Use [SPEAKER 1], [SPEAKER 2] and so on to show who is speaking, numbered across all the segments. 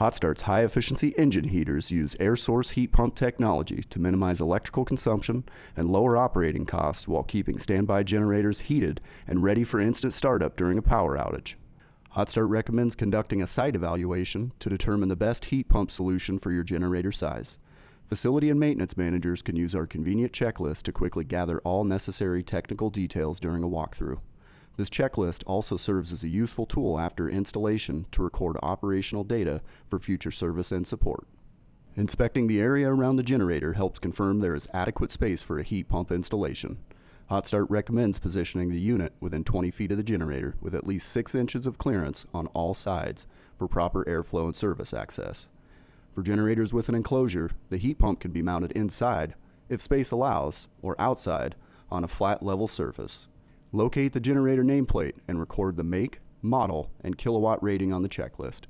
[SPEAKER 1] Hotstart's high-efficiency engine heaters use air source heat pump technology to minimize electrical consumption and lower operating costs while keeping standby generators heated and ready for instant startup during a power outage. Hotstart recommends conducting a site evaluation to determine the best heat pump solution for your generator size. Facility and maintenance managers can use our convenient checklist to quickly gather all necessary technical details during a walkthrough. This checklist also serves as a useful tool after installation to record operational data for future service and support. Inspecting the area around the generator helps confirm there is adequate space for a heat pump installation. Hotstart recommends positioning the unit within 20 feet of the generator with at least 6 inches of clearance on all sides for proper airflow and service access. For generators with an enclosure, the heat pump can be mounted inside, if space allows, or outside on a flat level surface. Locate the generator nameplate and record the make, model, and kilowatt rating on the checklist.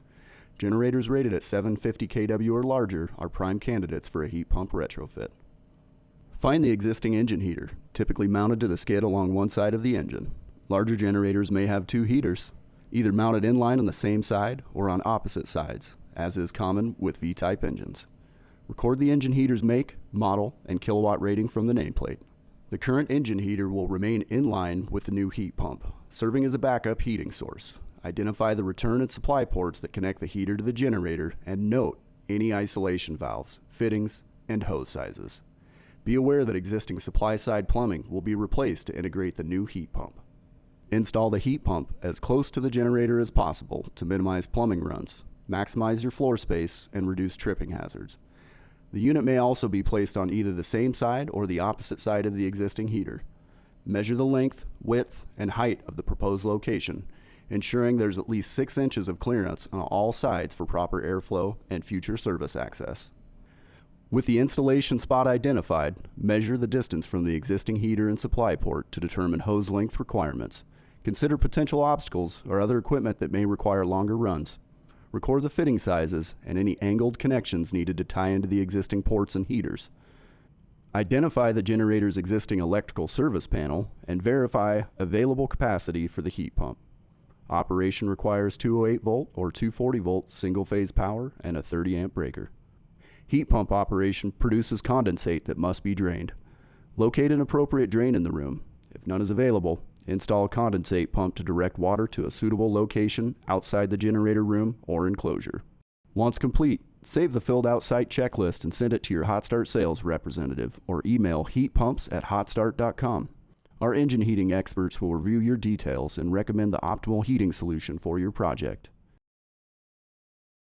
[SPEAKER 1] Generators rated at 750 kW or larger are prime candidates for a heat pump retrofit. Find the existing engine heater, typically mounted to the skid along one side of the engine. Larger generators may have 2 heaters, either mounted in line on the same side or on opposite sides, as is common with V-type engines. Record the engine heater's make, model, and kilowatt rating from the nameplate. The current engine heater will remain in line with the new heat pump, serving as a backup heating source. Identify the return and supply ports that connect the heater to the generator and note any isolation valves, fittings, and hose sizes. Be aware that existing supply-side plumbing will be replaced to integrate the new heat pump. Install the heat pump as close to the generator as possible to minimize plumbing runs, maximize your floor space, and reduce tripping hazards. The unit may also be placed on either the same side or the opposite side of the existing heater. Measure the length, width, and height of the proposed location, ensuring there's at least 6 inches of clearance on all sides for proper airflow and future service access. With the installation spot identified, measure the distance from the existing heater and supply port to determine hose length requirements. Consider potential obstacles or other equipment that may require longer runs. Record the fitting sizes and any angled connections needed to tie into the existing ports and heaters. Identify the generator's existing electrical service panel and verify available capacity for the heat pump. Operation requires 208 volt or 240 volt single-phase power and a 30 amp breaker. Heat pump operation produces condensate that must be drained. Locate an appropriate drain in the room. If none is available, install a condensate pump to direct water to a suitable location outside the generator room or enclosure. Once complete, save the filled out site checklist and send it to your Hotstart sales representative or email heatpumps@hotstart.com. Our engine heating experts will review your details and recommend the optimal heating solution for your project.